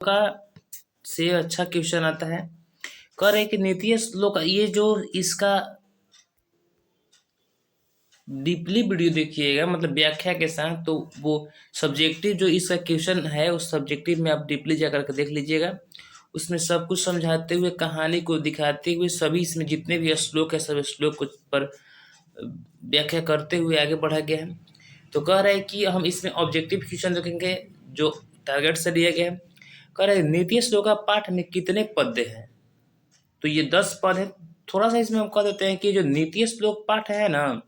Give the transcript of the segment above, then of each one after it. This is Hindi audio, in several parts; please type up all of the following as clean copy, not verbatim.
का से अच्छा क्वेश्चन आता है। कह रहे कि नीतीय श्लोक, ये जो इसका डीपली वीडियो देखिएगा, मतलब व्याख्या के साथ, तो वो सब्जेक्टिव जो इसका क्वेश्चन है उस सब्जेक्टिव में आप डीपली जा करके देख लीजिएगा। उसमें सब कुछ समझाते हुए, कहानी को दिखाते हुए, सभी इसमें जितने भी श्लोक है सब श्लोक को पर व्याख्या करते हुए आगे बढ़ा गया है। तो कह रहे हैं कि हम इसमें ऑब्जेक्टिव क्वेश्चन देखेंगे जो टारगेट से दिया गया है। कह रहे हैं नीतीय श्लोका पाठ में कितने पद्य हैं, तो ये 10 पद है। थोड़ा सा इसमें हम कह देते हैं कि जो नीतीय श्लोक पाठ है ना,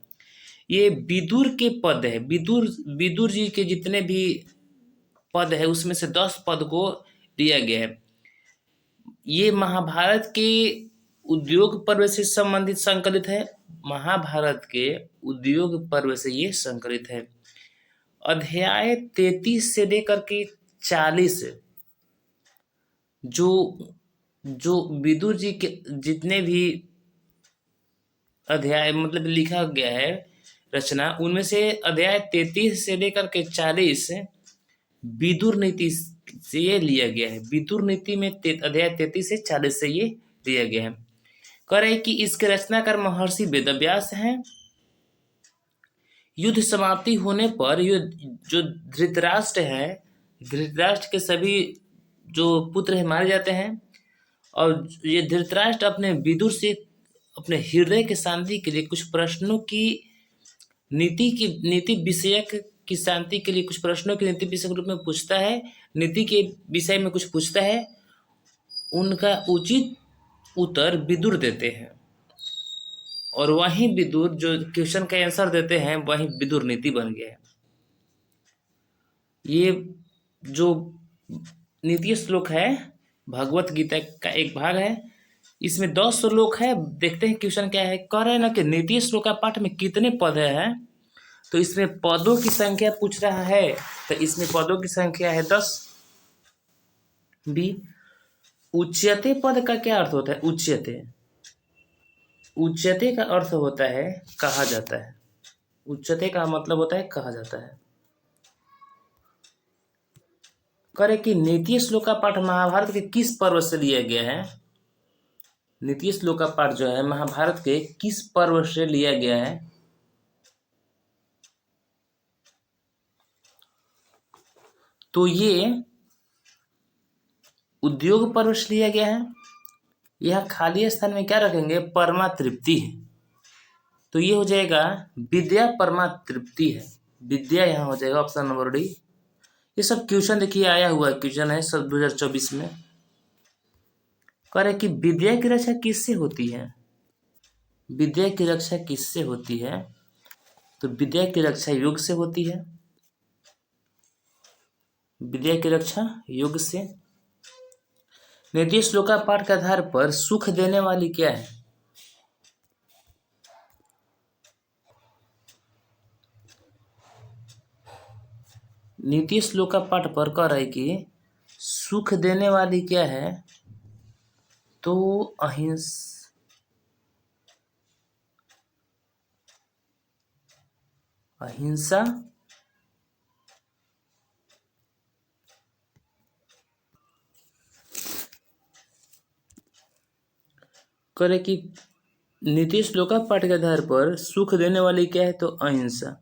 ये विदुर के पद है। विदुर विदुर जी के जितने भी पद है उसमें से 10 पद को दिया गया है। ये महाभारत के उद्योग पर्व से संबंधित संकलित है। महाभारत के उद्योग पर्व से ये संकलित है। अध्याय 33 से लेकर के 40 जो जो विदुर जी के जितने भी अध्याय मतलब लिखा गया है रचना, उनमें से अध्याय 33 से लेकर के 40 विदुर नीति से ये लिया गया है। विदुर नीति में अध्याय 33 से 40 से ये लिया गया है। कह रहे कि इसके रचनाकार महर्षि वेदव्यास हैं। युद्ध समाप्ति होने पर जो धृतराष्ट्र है, धृतराष्ट्र के सभी जो पुत्र है मारे जाते हैं, और ये धृतराष्ट्र अपने विदुर से अपने हृदय के शांति के लिए कुछ प्रश्नों की नीति विषयक की शांति के लिए कुछ प्रश्नों की नीति विषय के रूप में पूछता है। नीति के विषय में कुछ पूछता है, उनका उचित उत्तर विदुर देते हैं, और वही विदुर जो क्वेश्चन का आंसर देते हैं वही विदुर नीति बन गया है। ये जो नीति श्लोक है भगवत गीता का एक भाग है। इसमें 10 श्लोक है। देखते हैं क्वेश्चन क्या है। कह रहे हैं ना कि नीति श्लोक का पाठ में कितने पद है, तो इसमें पदों की संख्या पूछ रहा है। तो इसमें पदों की संख्या है 10। बी, उच्यते पद का क्या अर्थ होता है? उच्यते, उच्यते का अर्थ होता है कहा जाता है। उच्यते का मतलब होता है कहा जाता है। करे कि नीति श्लोक का पाठ महाभारत के किस पर्व से लिया गया है? नीति श्लोक का पाठ जो है महाभारत के किस पर्व से लिया गया है? तो ये उद्योग पर्व से लिया गया है। यह खाली स्थान में क्या रखेंगे? परमा तृप्ति है। तो ये हो जाएगा विद्या परमा तृप्ति है। विद्या यहाँ हो जाएगा ऑप्शन नंबर डी। ये सब क्वेश्चन देखिए आया हुआ क्वेश्चन है सब 2024 में। कह रहे कि विद्या की रक्षा किससे होती है? विद्या की रक्षा किससे होती है? तो विद्या की रक्षा योग से होती है। विद्या की रक्षा योग से। नीति श्लोका पाठ के आधार पर सुख देने वाली क्या है? नीति श्लोका पाठ पर कह रहा है कि सुख देने वाली क्या है? तो अहिंसा, करे कि नीति श्लोका पाठ के आधार पर सुख देने वाली क्या है? तो अहिंसा।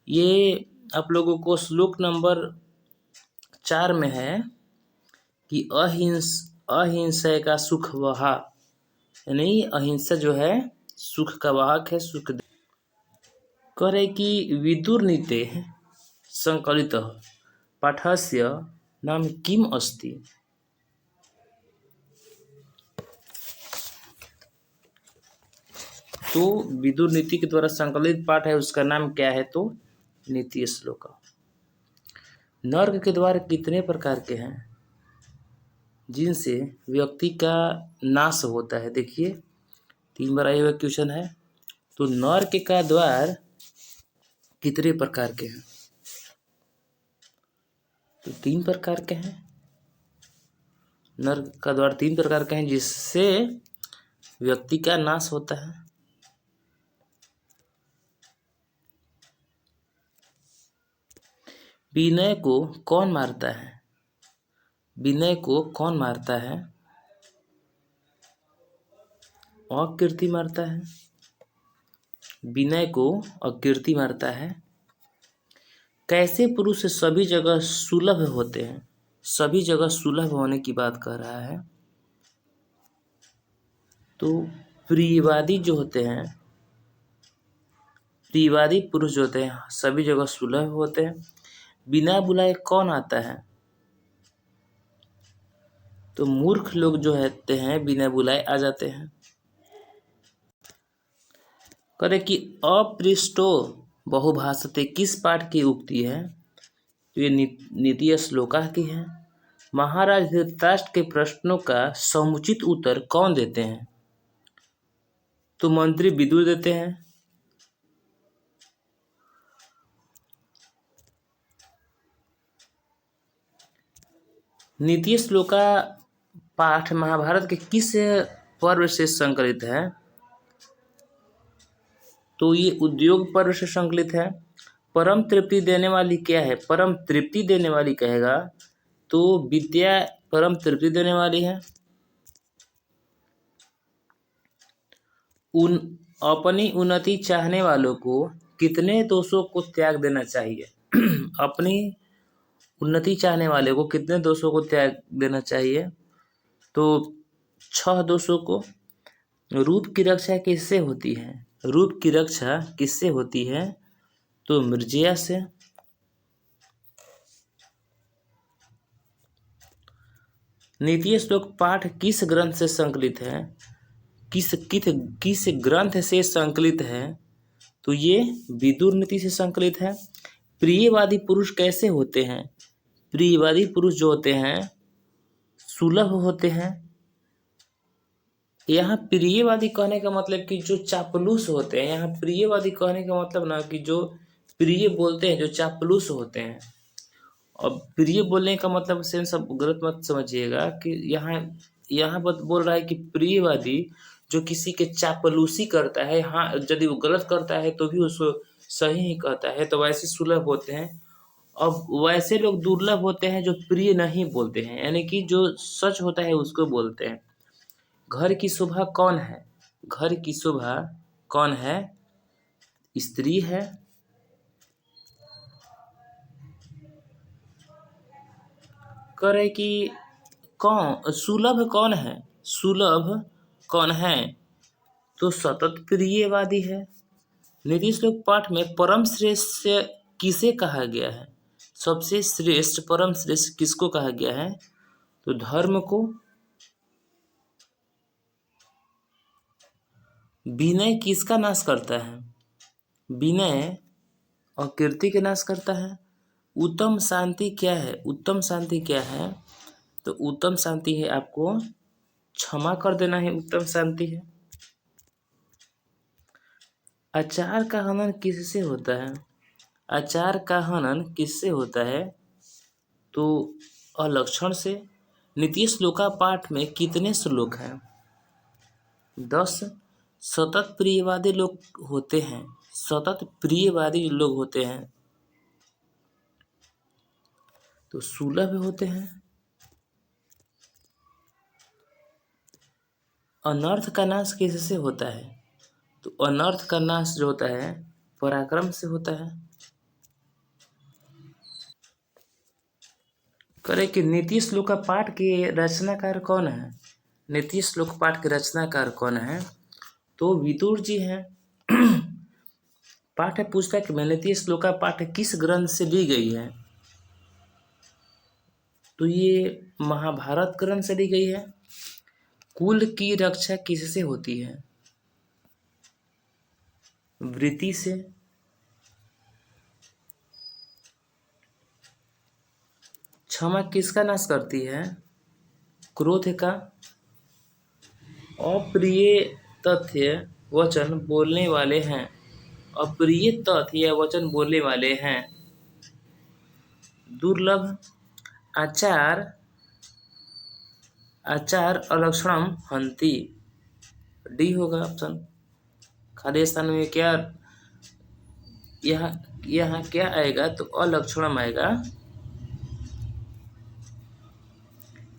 ये आप लोगों को श्लोक नंबर 4 में है कि अहिंसा का सुख वहा, यानी अहिंसा जो है सुख का वाहक है। सुख करे कि विदुर नीते संकलित पाठस्य नाम किम अस्ति? तो विदुर नीति के द्वारा संकलित पाठ है, उसका नाम क्या है? तो नीति श्लोक। नर्क के द्वार कितने प्रकार के हैं जिनसे व्यक्ति का नाश होता है? देखिए 3 बार आया हुआ क्वेश्चन है। तो नर्क का द्वार कितने प्रकार के हैं? तो 3 प्रकार के हैं। नर्क का द्वार 3 प्रकार के हैं जिससे व्यक्ति का नाश होता है। विनय को कौन मारता है? विनय को कौन मारता है? अकीर्ति मारता है। विनय को अकीर्ति मारता है। कैसे पुरुष सभी जगह सुलभ होते हैं? सभी जगह सुलभ होने की बात कह रहा है। तो प्रियवादी जो होते हैं, प्रियवादी पुरुष जो होते हैं सभी जगह सुलभ होते हैं। बिना बुलाए कौन आता है? तो मूर्ख लोग जो होते हैं बिना बुलाए आ जाते हैं। करे कि अपृष्टो बहुभाषते किस पाठ की उक्ति है? तो ये नीति श्लोका की है। महाराज धृतराष्ट्र के प्रश्नों का समुचित उत्तर कौन देते हैं? तो मंत्री विदुर देते हैं। नीति श्लोका पाठ महाभारत के किस पर्व से संकलित है? तो ये उद्योग पर्व से संकलित है। परम तृप्ति देने वाली क्या है? परम तृप्ति देने वाली कहेगा तो विद्या परम तृप्ति देने वाली है। अपनी उन्नति चाहने वालों को कितने दोषों को त्याग देना चाहिए? अपनी उन्नति चाहने वाले को कितने दोषों को त्याग देना चाहिए? तो 6 दोषों को। रूप की रक्षा किससे होती है? रूप की रक्षा किससे होती है? तो मृर्जया से। नीति श्लोक पाठ किस ग्रंथ से संकलित है? किस ग्रंथ से संकलित है? तो ये विदुर नीति से संकलित है। प्रियवादी पुरुष कैसे होते हैं? प्रियवादी पुरुष जो होते हैं सुलभ होते हैं। यहाँ प्रियवादी कहने का मतलब कि जो चापलूस होते हैं। यहाँ प्रियवादी कहने का मतलब ना कि जो प्रिय बोलते हैं, जो चापलूस होते हैं। और प्रिय बोलने का मतलब से सब गलत मत समझिएगा कि यहाँ बोल रहा है कि प्रियवादी जो किसी के चापलूसी करता है, हाँ यदि वो गलत करता है तो भी उसको सही ही कहता है, तो वैसे सुलभ होते हैं। अब वैसे लोग दुर्लभ होते हैं जो प्रिय नहीं बोलते हैं, यानी कि जो सच होता है उसको बोलते हैं। घर की शोभा कौन है? घर की शोभा कौन है? स्त्री है। करे कि कौन सुलभ कौन है? सुलभ कौन है? तो सतत प्रियवादी है। नीति श्लोक पाठ में परम श्रेष्ठ किसे कहा गया है? सबसे श्रेष्ठ परम श्रेष्ठ किसको कहा गया है? तो धर्म को। विनय किसका नाश करता है? विनय और कीर्ति के नाश करता है। उत्तम शांति क्या है? उत्तम शांति क्या है? तो उत्तम शांति है आपको क्षमा कर देना है, उत्तम शांति है। आचार का हनन किससे होता है? आचार का हनन किससे होता है? तो अलक्षण से। नीति श्लोका पाठ में कितने श्लोक हैं? 10। सतत प्रियवादी लोग होते हैं, सतत प्रियवादी लोग होते हैं तो सुलभ होते हैं। अनर्थ का नाश किससे होता है? तो अनर्थ का नाश जो होता है पराक्रम से होता है। करे कि नीति श्लोक का पाठ के रचनाकार कौन है? नीति श्लोक पाठ के रचनाकार कौन है? तो विदुर जी हैं। पाठ पूछता है कि नीति श्लोक का पाठ किस ग्रंथ से ली गई है? तो ये महाभारत ग्रंथ से ली गई है। कुल की रक्षा किससे होती है? वृत्ति से। क्षमा किसका नाश करती है? क्रोध का। अप्रिय तथ्य वचन बोलने वाले हैं, अप्रिय तथ्य या वचन बोलने वाले हैं। दुर्लभ। आचार अलक्षणम हंति। डी होगा ऑप्शन। खाली स्थान में क्या यहाँ क्या आएगा? तो अलक्षणम आएगा।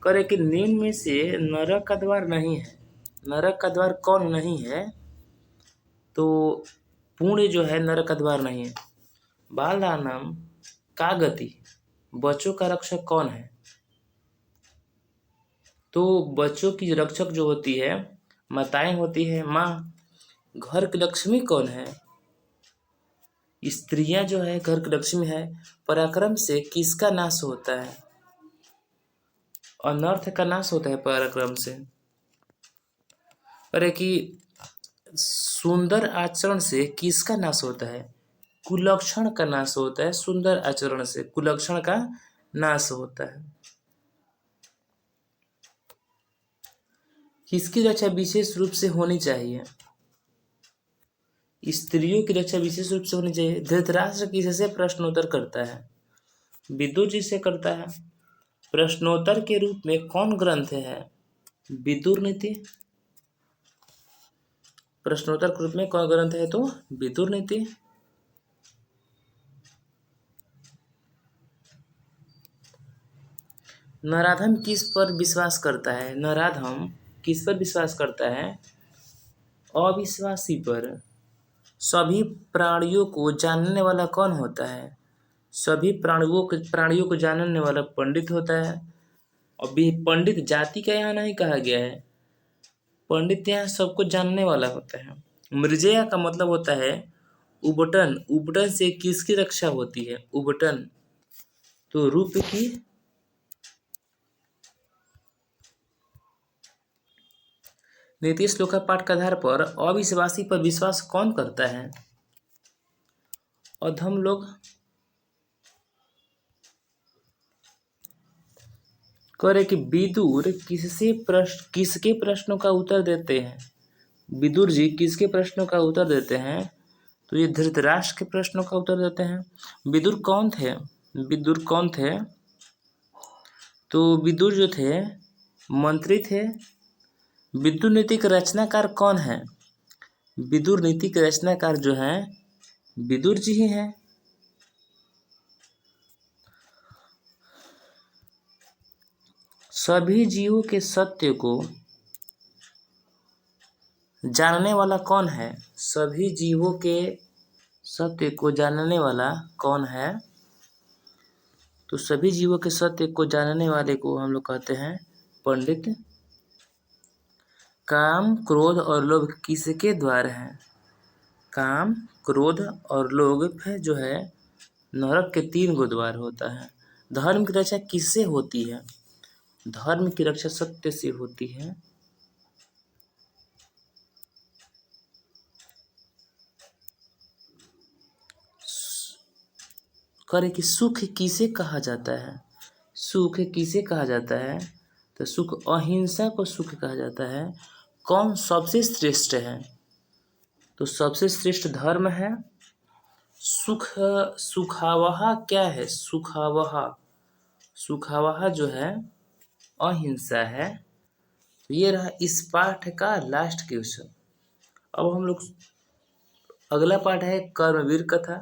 करे कि निम्न में से नरक का द्वार नहीं है। नरक का द्वार कौन नहीं है? तो पुण्य जो है नरक का द्वार नहीं है। बालदानम का गति, बच्चों का रक्षक कौन है? तो बच्चों की रक्षक जो होती है माताएं होती है, माँ। घर की लक्ष्मी कौन है? स्त्रियां जो है घर की लक्ष्मी है। पराक्रम से किसका नाश होता है? अनर्थ का नाश होता है पराक्रम से। अरे कि सुंदर आचरण से किसका नाश होता है? कुलक्षण का नाश होता है। सुंदर आचरण से कुलक्षण का नाश होता है। किसकी रक्षा विशेष रूप से होनी चाहिए? स्त्रियों की रक्षा विशेष रूप से होनी चाहिए। धृतराष्ट्र किससे प्रश्नोत्तर करता है? विदुर जी से करता है। प्रश्नोत्तर के रूप में कौन ग्रंथ है? विदुर नीति। प्रश्नोत्तर के रूप में कौन ग्रंथ है? तो विदुर नीति। नराधम किस पर विश्वास करता है? नराधम किस पर विश्वास करता है? अविश्वासी पर। सभी प्राणियों को जानने वाला कौन होता है? सभी प्राणियों को जानने वाला पंडित होता है। अभी पंडित जाति का यहाँ नहीं कहा गया है। पंडित यहाँ सबको जानने वाला होता है। मृजया का मतलब होता है उबटन। उबटन से किसकी रक्षा होती है? उबटन तो रूप की। नीति श्लोक का पाठ के आधार पर अविश्वासी पर विश्वास कौन करता है? अधम लोग। करे कि विदुर किसके प्रश्नों का उत्तर देते हैं? विदुर जी किसके प्रश्नों का उत्तर देते हैं? तो ये धृतराष्ट्र के प्रश्नों का उत्तर देते हैं। विदुर कौन थे? विदुर कौन थे? तो विदुर जो थे मंत्री थे। विदुर नीति के रचनाकार कौन है? विदुर नीति के रचनाकार जो हैं विदुर जी ही हैं। सभी जीवों के सत्य को जानने वाला कौन है? सभी जीवों के सत्य को जानने वाला कौन है? तो सभी जीवों के सत्य को जानने वाले को हम लोग कहते हैं पंडित। काम, क्रोध और लोभ किसके द्वार है? काम, क्रोध और लोभ जो है नरक के 3 गो द्वार होता है। धर्म की रक्षा किससे होती है? धर्म की रक्षा सत्य से होती है। करे कि सुख किसे कहा जाता है? सुख किसे कहा जाता है? तो सुख अहिंसा को सुख कहा जाता है। कौन सबसे श्रेष्ठ है? तो सबसे श्रेष्ठ धर्म है। सुख, सुखावह क्या है? सुखावह जो है अहिंसा है। तो ये रहा इस पाठ का लास्ट क्वेश्चन। अब हम लोग अगला पाठ है कर्मवीर कथा।